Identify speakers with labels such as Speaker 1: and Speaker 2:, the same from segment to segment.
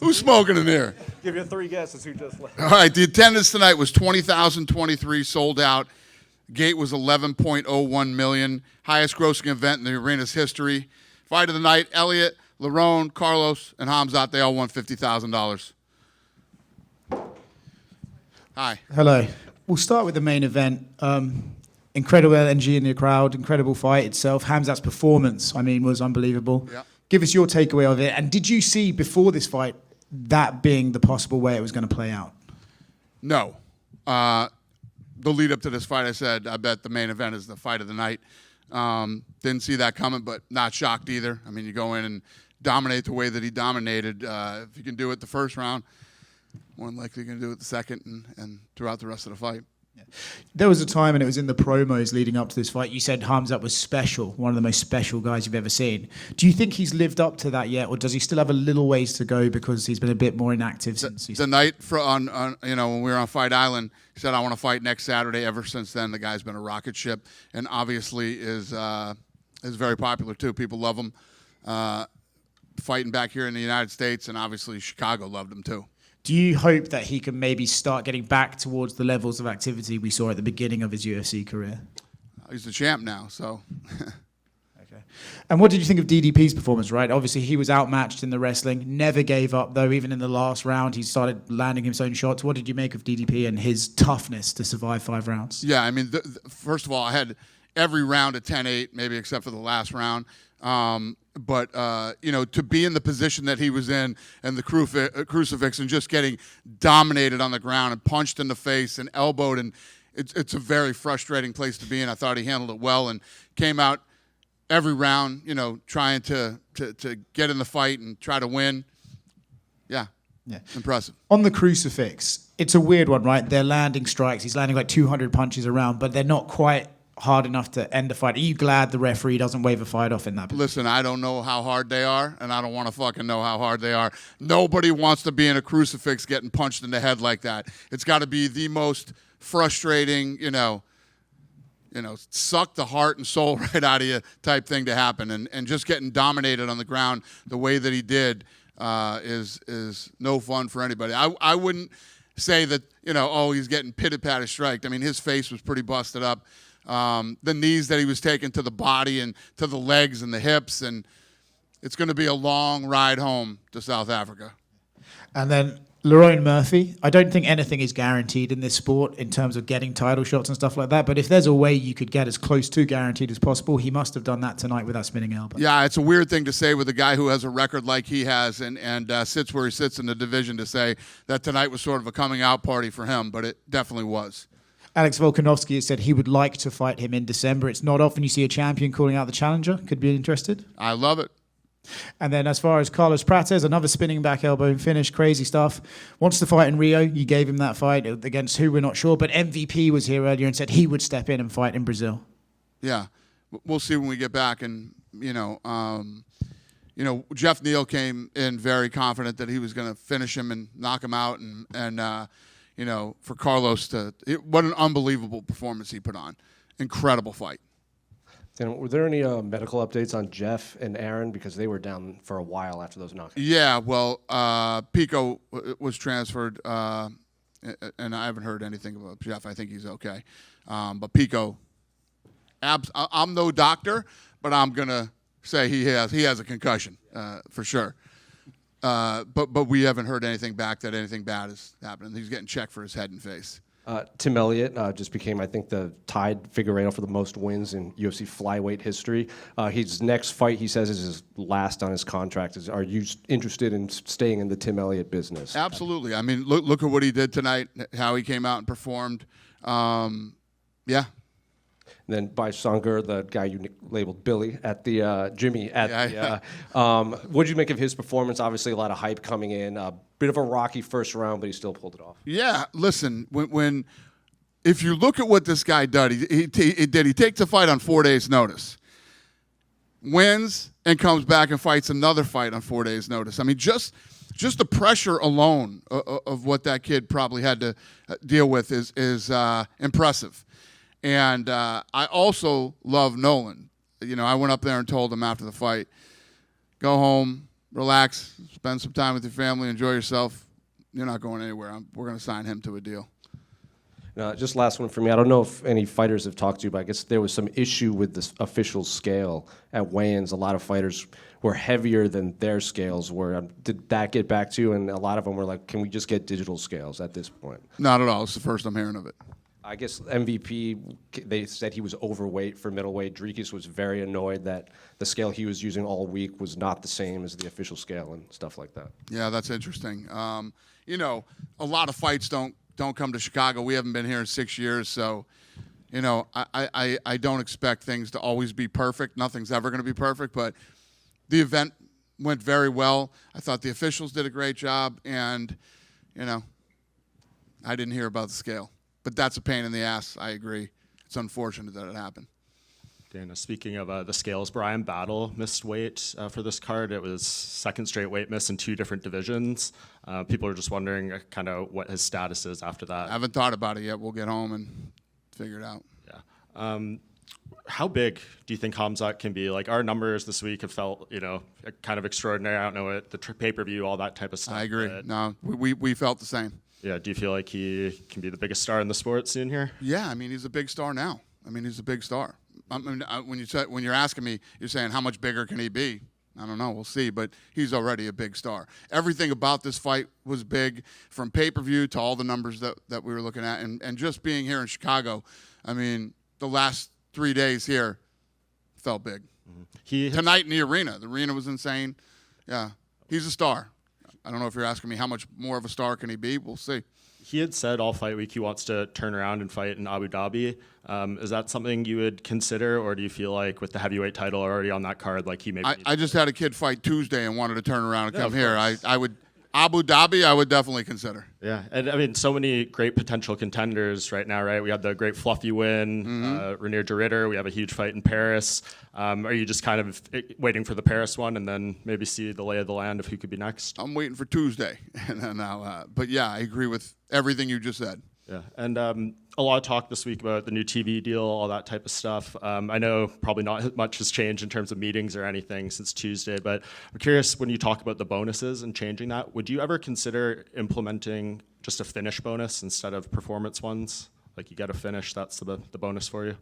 Speaker 1: Who's smoking in here?
Speaker 2: Give you 3 guesses who just left.
Speaker 1: All right, the attendance tonight was 20,023, sold out. Gate was 11.01 million, highest grossing event in the arena's history. Fight of the night, Elliot, Lerone, Carlos, and Hamzat, they all won $50,000. Hi.
Speaker 3: Hello. We'll start with the main event. Incredible energy in the crowd, incredible fight itself. Hamzat's performance, I mean, was unbelievable.
Speaker 1: Yeah.
Speaker 3: Give us your takeaway of it. And did you see before this fight that being the possible way it was going to play out?
Speaker 1: No. The lead up to this fight, I said, I bet the main event is the fight of the night. Didn't see that coming, but not shocked either. I mean, you go in and dominate the way that he dominated. If you can do it the first round, more than likely you can do it the second and throughout the rest of the fight.
Speaker 3: Yeah. There was a time, and it was in the promos leading up to this fight, you said Hamzat was special, one of the most special guys you've ever seen. Do you think he's lived up to that yet, or does he still have a little ways to go because he's been a bit more inactive since he's...
Speaker 1: The night on when we were on Fight Island, he said, I want to fight next Saturday. Ever since then, the guy's been a rocket ship, and obviously is very popular too. People love him. Fighting back here in the United States, and obviously Chicago loved him too.
Speaker 3: Do you hope that he can maybe start getting back towards the levels of activity we saw at the beginning of his UFC career?
Speaker 1: He's the champ now, so.
Speaker 3: Okay. And what did you think of DDP's performance, right? Obviously, he was outmatched in the wrestling, never gave up, though. Even in the last round, he started landing his own shots. What did you make of DDP and his toughness to survive 5 rounds?
Speaker 1: Yeah, I mean, first of all, I had every round at 10-8, maybe except for the last round. But to be in the position that he was in and the crucifix and just getting dominated on the ground and punched in the face and elbowed, and it's a very frustrating place to be in. I thought he handled it well and came out every round, trying to get in the fight and try to win. Yeah. Impressive.
Speaker 3: On the crucifix, it's a weird one, right? They're landing strikes. He's landing like 200 punches around, but they're not quite hard enough to end the fight. Are you glad the referee doesn't wave a fight off in that position?
Speaker 1: Listen, I don't know how hard they are, and I don't want to fucking know how hard they are. Nobody wants to be in a crucifix getting punched in the head like that. It's got to be the most frustrating, suck the heart and soul right out of you type thing to happen. And just getting dominated on the ground the way that he did is no fun for anybody. I wouldn't say that, he's getting pitted-patted striked. I mean, his face was pretty busted up. The knees that he was taking to the body and to the legs and the hips, and it's going to be a long ride home to South Africa.
Speaker 3: And then Lerone Murphy, I don't think anything is guaranteed in this sport in terms of getting title shots and stuff like that, but if there's a way you could get as close to guaranteed as possible, he must have done that tonight with that spinning elbow.
Speaker 1: Yeah, it's a weird thing to say with a guy who has a record like he has and sits where he sits in the division, to say that tonight was sort of a coming out party for him, but it definitely was.
Speaker 3: Alex Volkanovski has said he would like to fight him in December. It's not often you see a champion calling out the challenger. Could be interested.
Speaker 1: I love it.
Speaker 3: And then as far as Carlos Pratz, another spinning back elbow finish, crazy stuff. Wants to fight in Rio. You gave him that fight against who, we're not sure. But MVP was here earlier and said he would step in and fight in Brazil. Yeah.
Speaker 1: We'll see when we get back. And, Jeff Neal came in very confident that he was going to finish him and knock him out. And for Carlos what an unbelievable performance he put on. Incredible fight.
Speaker 2: And were there any medical updates on Jeff and Aaron, because they were down for a while after those knockouts?
Speaker 1: Yeah, well, Pico was transferred, and I haven't heard anything about Jeff. I think he's okay. But Pico, I'm no doctor, but I'm going to say he has a concussion for sure. But we haven't heard anything back that anything bad is happening. He's getting checked for his head and face.
Speaker 2: Tim Elliott just became, I think, the tied Figueiredo for the most wins in UFC flyweight history. His next fight, he says, is his last on his contract. Are you interested in staying in the Tim Elliott business?
Speaker 1: Absolutely. I mean, look at what he did tonight, how he came out and performed. Yeah.
Speaker 2: And then by Songer, the guy you labeled Billy at the Jimmy at what did you make of his performance? Obviously, a lot of hype coming in. Bit of a rocky first round, but he still pulled it off.
Speaker 1: Yeah, listen, if you look at what this guy did, he takes a fight on 4 days' notice, wins, and comes back and fights another fight on 4 days' notice. I mean, just the pressure alone of what that kid probably had to deal with is impressive. And I also love Nolan. I went up there and told him after the fight, go home, relax, spend some time with your family, enjoy yourself. You're not going anywhere. We're going to sign him to a deal.
Speaker 2: Just last one for me. I don't know if any fighters have talked to you, but I guess there was some issue with the official scale at weigh-ins. A lot of fighters were heavier than their scales were. Did that get back to you? And a lot of them were like, can we just get digital scales at this point?
Speaker 1: Not at all. It's the first I'm hearing of it.
Speaker 2: I guess MVP, they said he was overweight for middleweight. Dricus was very annoyed that the scale he was using all week was not the same as the official scale and stuff like that.
Speaker 1: Yeah, that's interesting. You know, a lot of fights don't come to Chicago. We haven't been here in 6 years, so, you know, I don't expect things to always be perfect. Nothing's ever going to be perfect, but the event went very well. I thought the officials did a great job, and, you know, I didn't hear about the scale. But that's a pain in the ass. I agree. It's unfortunate that it happened.
Speaker 4: Dana, speaking of the scales, Brian Battle missed weight for this card. It was second straight weight miss in 2 different divisions. People are just wondering kind of what his status is after that.
Speaker 1: I haven't thought about it yet. We'll get home and figure it out.
Speaker 4: Yeah. How big do you think Hamzat can be? Like, our numbers this week have felt, you know, kind of extraordinary. I don't know it, the pay-per-view, all that type of stuff.
Speaker 1: I agree. No, we felt the same.
Speaker 4: Yeah. Do you feel like he can be the biggest star in the sport soon here?
Speaker 1: Yeah, I mean, he's a big star now. I mean, he's a big star. I mean, when you're asking me, you're saying how much bigger can he be? I don't know. We'll see. But he's already a big star. Everything about this fight was big, from pay-per-view to all the numbers that we were looking at. And just being here in Chicago, I mean, the last 3 days here felt big. Mm-hmm. Tonight in the arena was insane. Yeah, he's a star. I don't know if you're asking me how much more of a star can he be. We'll see.
Speaker 4: He had said all fight week he wants to turn around and fight in Abu Dhabi. Is that something you would consider, or do you feel like with the heavyweight title already on that card, like he maybe?
Speaker 1: I just had a kid fight Tuesday and wanted to turn around and come here. I would Abu Dhabi. I would definitely consider.
Speaker 4: Yeah, and I mean, so many great potential contenders right now, right? We had the great Fluffy win, Rainier de Ridder. We have a huge fight in Paris. Are you just kind of waiting for the Paris one and then maybe see the lay of the land of who could be next?
Speaker 1: I'm waiting for Tuesday, and then but yeah, I agree with everything you just said.
Speaker 4: Yeah, and a lot of talk this week about the new TV deal, all that type of stuff. I know probably not much has changed in terms of meetings or anything since Tuesday, but I'm curious, when you talk about the bonuses and changing that, would you ever consider implementing just a finish bonus instead of performance ones? Like, you got to finish, that's the bonus for you?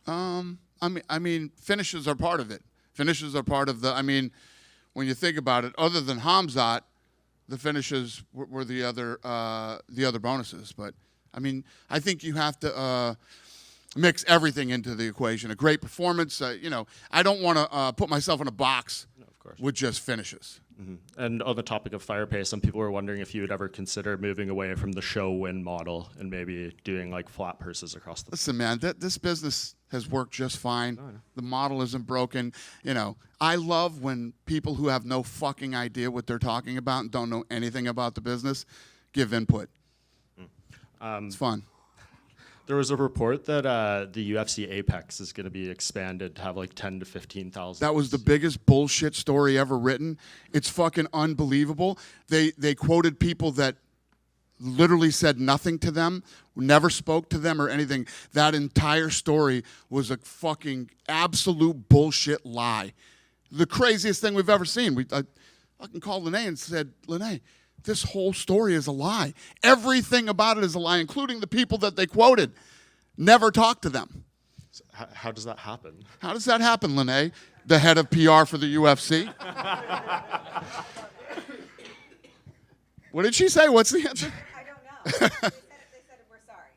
Speaker 1: I mean, finishes are part of it. Finishes are part of the. I mean, when you think about it, other than Hamzat, the finishes were the other bonuses. But I mean, I think you have to mix everything into the equation. A great performance. You know, I don't want to put myself in a box with just finishes.
Speaker 4: Mm-hmm. And on the topic of fire pay, some people were wondering if you would ever consider moving away from the show win model and maybe doing like flat purses across the.
Speaker 1: Listen, man, this business has worked just fine. Oh, yeah. The model isn't broken. You know, I love when people who have no fucking idea what they're talking about and don't know anything about the business give input. It's fun.
Speaker 4: There was a report that the UFC Apex is going to be expanded to have like 10 to 15,000.
Speaker 1: That was the biggest bullshit story ever written. It's fucking unbelievable. They quoted people that literally said nothing to them, never spoke to them or anything. That entire story was a fucking absolute bullshit lie. The craziest thing we've ever seen. I fucking called Lene and said, Lene, this whole story is a lie. Everything about it is a lie, including the people that they quoted. Never talked to them.
Speaker 4: So how does that happen?
Speaker 1: How does that happen, Lene, the head of PR for the UFC? What did she say? What's the answer?
Speaker 5: I don't know. They said we're sorry.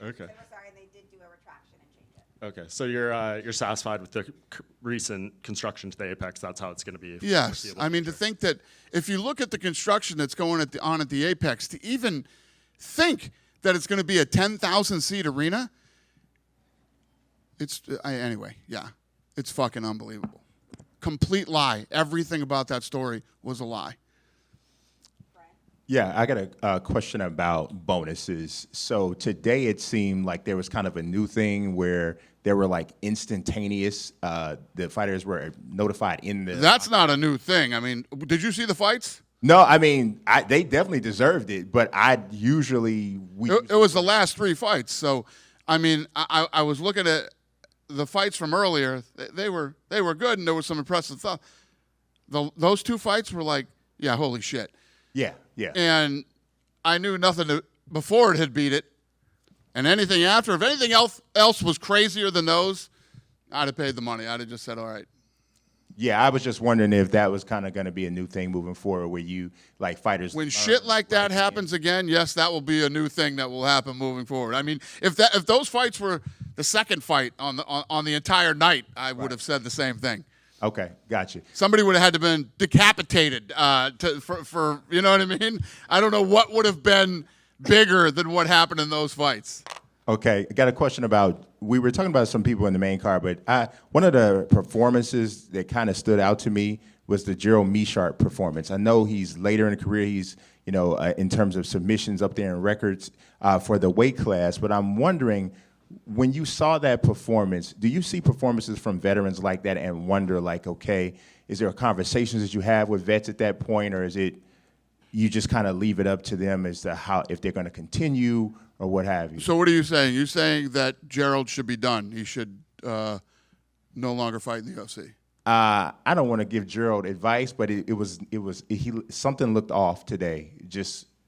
Speaker 4: Okay.
Speaker 5: They said we're sorry, and they did do a retraction and change it.
Speaker 4: Okay, so you're satisfied with the recent construction to the Apex? That's how it's going to be.
Speaker 1: Yes, I mean, to think that if you look at the construction that's going on at the Apex, to even think that it's going to be a 10,000 seat arena, anyway. Yeah, it's fucking unbelievable. Complete lie. Everything about that story was a lie.
Speaker 6: Yeah, I got a question about bonuses. So today it seemed like there was kind of a new thing where there were like instantaneous, the fighters were notified in the...
Speaker 1: That's not a new thing. I mean, did you see the fights?
Speaker 6: No, I mean, they definitely deserved it, but It
Speaker 1: was the last 3 fights. So, I mean, I was looking at the fights from earlier. They were good, and there was some impressive stuff. those two fights were like, yeah, holy shit.
Speaker 6: Yeah, yeah.
Speaker 1: And I knew nothing before it had beat it. And anything after, if anything else was crazier than those, I'd have paid the money. I'd have just said, all right.
Speaker 6: Yeah, I was just wondering if that was kind of going to be a new thing moving forward where you, like, fighters.
Speaker 1: When shit like that happens again, yes, that will be a new thing that will happen moving forward. I mean, if those fights were the second fight on the entire night, I would have said the same thing.
Speaker 6: Okay, gotcha.
Speaker 1: Somebody would have had to been decapitated for you know what I mean? I don't know what would have been bigger than what happened in those fights.
Speaker 6: Okay, I got a question about, we were talking about some people in the main card, but one of the performances that kind of stood out to me was the Gerald Meerschaert performance. I know he's later in the career, he's, in terms of submissions up there in records for the weight class, but I'm wondering, when you saw that performance, do you see performances from veterans like that and wonder, like, okay, is there conversations that you have with vets at that point, or is it you just kind of leave it up to them as to how, if they're going to continue or what have you?
Speaker 1: So what are you saying? You're saying that Gerald should be done. He should no longer fight in the UFC.
Speaker 6: I don't want to give Gerald advice, but something looked off today.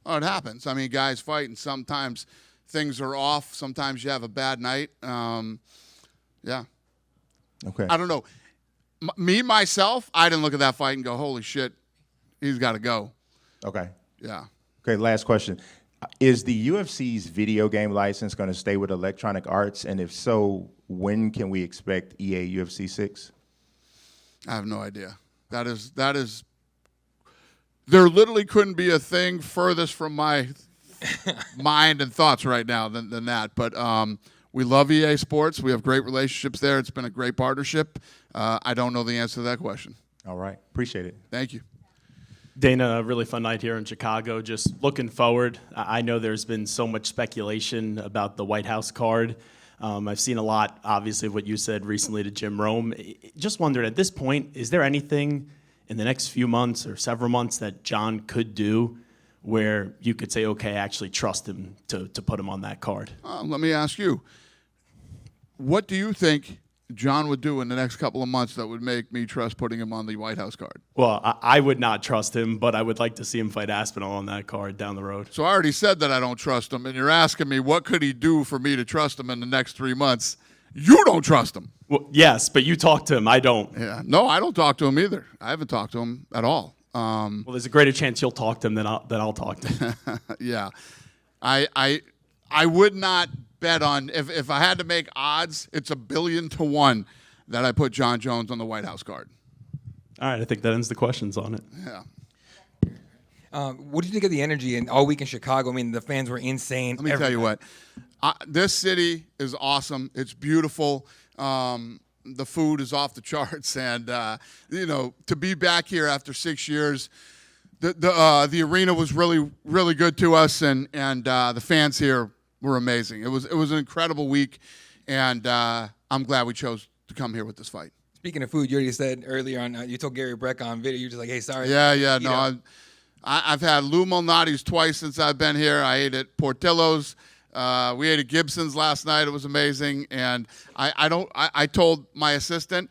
Speaker 1: Oh, it happens. I mean, guys fight, and sometimes things are off. Sometimes you have a bad night. Yeah.
Speaker 6: Okay.
Speaker 1: I don't know. Myself, I didn't look at that fight and go, holy shit, he's got to go.
Speaker 6: Okay.
Speaker 1: Yeah.
Speaker 6: Okay, last question. Is the UFC's video game license going to stay with Electronic Arts? And if so, when can we expect EA UFC 6?
Speaker 1: I have no idea. That is. There literally couldn't be a thing furthest from my mind and thoughts right now than that. But we love EA Sports. We have great relationships there. It's been a great partnership. I don't know the answer to that question.
Speaker 6: All right. Appreciate it.
Speaker 1: Thank you.
Speaker 7: Dana, a really fun night here in Chicago. Just looking forward, I know there's been so much speculation about the White House card. I've seen a lot, obviously, of what you said recently to Jim Rome. Just wondered, at this point, is there anything in the next few months or several months that Jon could do where you could say, okay, I actually trust him to put him on that card?
Speaker 1: Let me ask you, what do you think Jon would do in the next couple of months that would make me trust putting him on the White House card?
Speaker 7: Well, I would not trust him, but I would like to see him fight Aspinall on that card down the road.
Speaker 1: So I already said that I don't trust him, and you're asking me what could he do for me to trust him in the next 3 months. You don't trust him.
Speaker 7: Well, yes, but you talk to him. I don't.
Speaker 1: Yeah. No, I don't talk to him either. I haven't talked to him at all.
Speaker 7: Well, there's a greater chance you'll talk to him than I'll talk to him.
Speaker 1: Yeah. I would not bet on, if I had to make odds, it's 1,000,000,000 to 1 that I put Jon Jones on the White House card.
Speaker 7: All right, I think that ends the questions on it.
Speaker 1: Yeah.
Speaker 8: What do you think of the energy and all week in Chicago? I mean, the fans were insane.
Speaker 1: Let me tell you what. This city is awesome. It's beautiful. The food is off the charts, and to be back here after 6 years, the arena was really, really good to us, and the fans here were amazing. It was an incredible week, and I'm glad we chose to come here with this fight.
Speaker 8: Speaking of food, you already said earlier on, you told Gary Breck on video, you're just like, hey, sorry.
Speaker 1: Yeah, no, I've had Lou Malnati's twice since I've been here. I ate at Portillo's. We ate at Gibson's last night. It was amazing. And I told my assistant,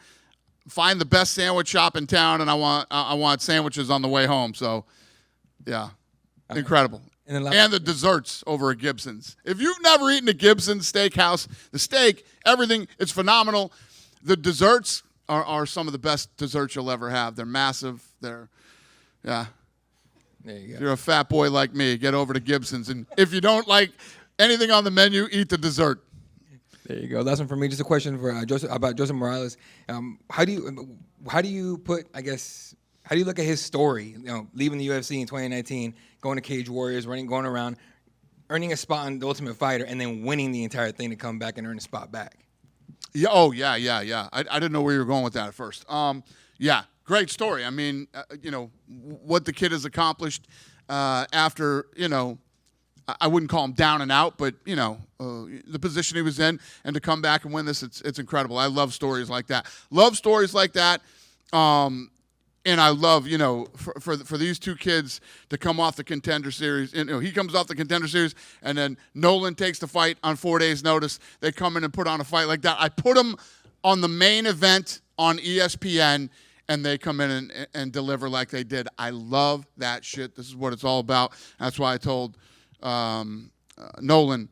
Speaker 1: find the best sandwich shop in town, and I want sandwiches on the way home. So, yeah, incredible. And the desserts over at Gibson's. If you've never eaten at Gibson's Steakhouse, the steak, everything, it's phenomenal. The desserts are some of the best desserts you'll ever have. They're massive. Yeah.
Speaker 8: There you go.
Speaker 1: If you're a fat boy like me, get over to Gibson's. And if you don't like anything on the menu, eat the dessert.
Speaker 8: There you go. Last one for me. Just a question for about Joseph Morales. How do you look at his story? Leaving the UFC in 2019, going to Cage Warriors, going around, earning a spot on The Ultimate Fighter, and then winning the entire thing to come back and earn a spot back.
Speaker 1: Yeah. Oh, yeah. I didn't know where you were going with that at first. Yeah. Great story. I mean, what the kid has accomplished after, I wouldn't call him down and out, but, the position he was in, and to come back and win this, it's incredible. I love stories like that. And I love, for these two kids to come off the Contender Series. He comes off the Contender Series, and then Nolan takes the fight on 4 days' notice. They come in and put on a fight like that. I put him on the main event on ESPN, and they come in and deliver like they did. I love that shit. This is what it's all about. That's why I told Nolan,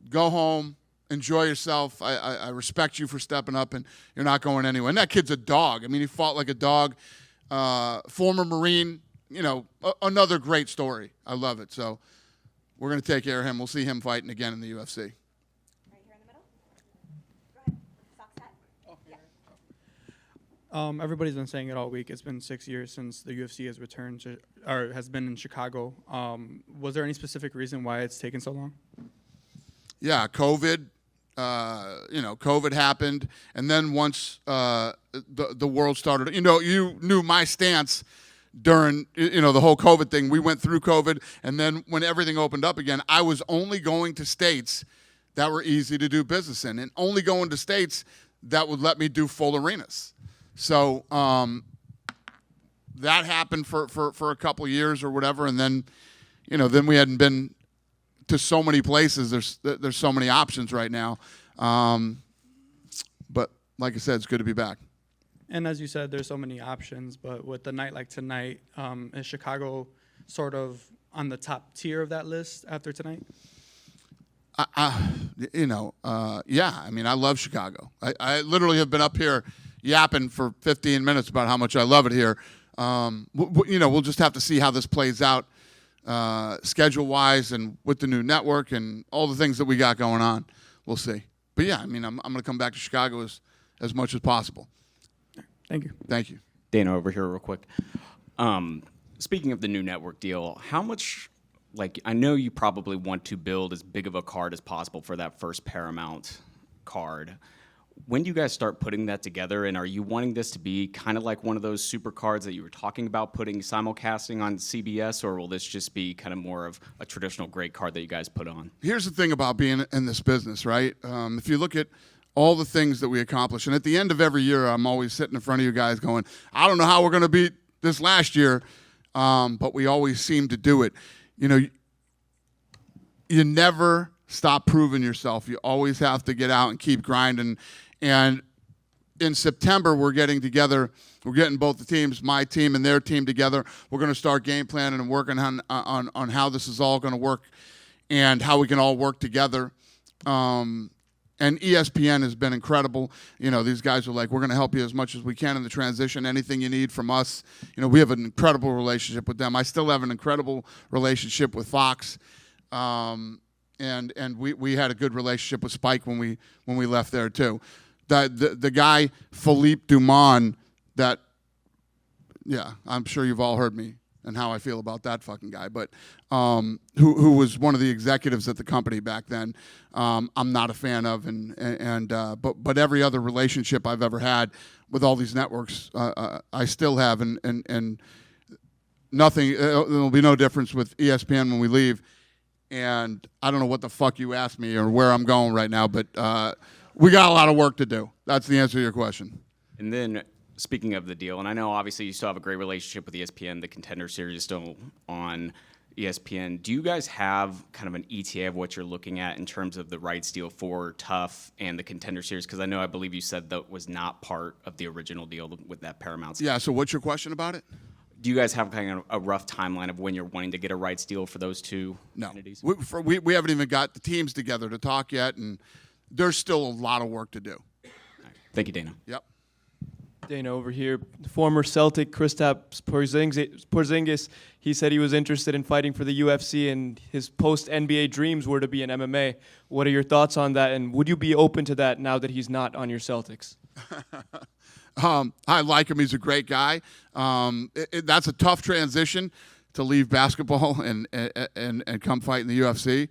Speaker 1: go home, enjoy yourself. I respect you for stepping up, and you're not going anywhere. And that kid's a dog. I mean, he fought like a dog. Former Marine, another great story. I love it. So we're going to take care of him. We'll see him fighting again in the UFC.
Speaker 5: Right here in the middle. Go ahead. Sock set. Yeah.
Speaker 9: Everybody's been saying it all week. It's been 6 years since the UFC has returned to, or has been in Chicago. Was there any specific reason why it's taken so long?
Speaker 1: Yeah, COVID. COVID happened, and then once the world started, you knew my stance during the whole COVID thing. We went through COVID, and then when everything opened up again, I was only going to states that were easy to do business in, and only going to states that would let me do full arenas. So that happened for a couple years or whatever, and then then we hadn't been to so many places. There's so many options right now. But like I said, it's good to be back.
Speaker 9: And as you said, there's so many options, but with a night like tonight, is Chicago sort of on the top tier of that list after tonight?
Speaker 1: Yeah. I mean, I love Chicago. I literally have been up here yapping for 15 minutes about how much I love it here. We'll just have to see how this plays out schedule-wise and with the new network and all the things that we got going on. We'll see. But yeah, I mean, I'm going to come back to Chicago as much as possible.
Speaker 9: Thank you.
Speaker 1: Thank you.
Speaker 10: Dana, over here real quick. Speaking of the new network deal, how much, I know you probably want to build as big of a card as possible for that first Paramount card. When do you guys start putting that together, and are you wanting this to be kind of like one of those super cards that you were talking about putting simulcasting on CBS, or will this just be kind of more of a traditional great card that you guys put on?
Speaker 1: Here's the thing about being in this business, right? If you look at all the things that we accomplish, and at the end of every year, I'm always sitting in front of you guys going, I don't know how we're going to beat this last year, but we always seem to do it. You never stop proving yourself. You always have to get out and keep grinding. And in September, we're getting together. We're getting both the teams, my team and their team, together. We're going to start game planning and working on how this is all going to work and how we can all work together. And ESPN has been incredible. These guys are like, we're going to help you as much as we can in the transition. Anything you need from us. We have an incredible relationship with them. I still have an incredible relationship with Fox. And we had a good relationship with Spike when we left there too. The guy Philippe Dumont, I'm sure you've all heard me and how I feel about that fucking guy, but who was one of the executives at the company back then, I'm not a fan of, but every other relationship I've ever had with all these networks, I still have, and nothing. There'll be no difference with ESPN when we leave. And I don't know what the fuck you asked me or where I'm going right now, but we got a lot of work to do. That's the answer to your question.
Speaker 10: And then, speaking of the deal, and I know obviously you still have a great relationship with ESPN. The Contender Series is still on ESPN. Do you guys have kind of an ETA of what you're looking at in terms of the rights deal for Tough and the Contender Series? Because I believe you said that was not part of the original deal with that Paramount.
Speaker 1: Yeah, so what's your question about it?
Speaker 10: Do you guys have kind of a rough timeline of when you're wanting to get a rights deal for those two entities?
Speaker 1: We haven't even got the teams together to talk yet, and there's still a lot of work to do.
Speaker 10: Right. Thank you, Dana.
Speaker 1: Yep.
Speaker 11: Dana over here, former Celtic Kristaps Porzingis, he said he was interested in fighting for the UFC, and his post-NBA dreams were to be in MMA. What are your thoughts on that, and would you be open to that now that he's not on your Celtics?
Speaker 1: I like him. He's a great guy. That's a tough transition to leave basketball and come fight in the UFC.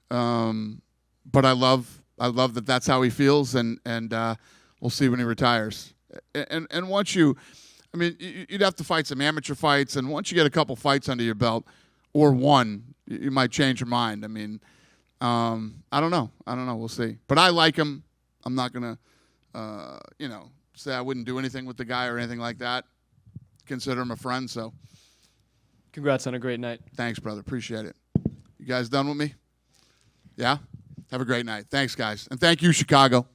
Speaker 1: But I love that that's how he feels, and we'll see when he retires. And once you'd have to fight some amateur fights, and once you get a couple fights under your belt, or one, you might change your mind. I don't know. We'll see. But I like him. I'm not gonna, say I wouldn't do anything with the guy or anything like that. Consider him a friend. So,
Speaker 11: congrats on a great night.
Speaker 1: Thanks, brother. Appreciate it. You guys done with me? Yeah. Have a great night. Thanks, guys, and thank you, Chicago.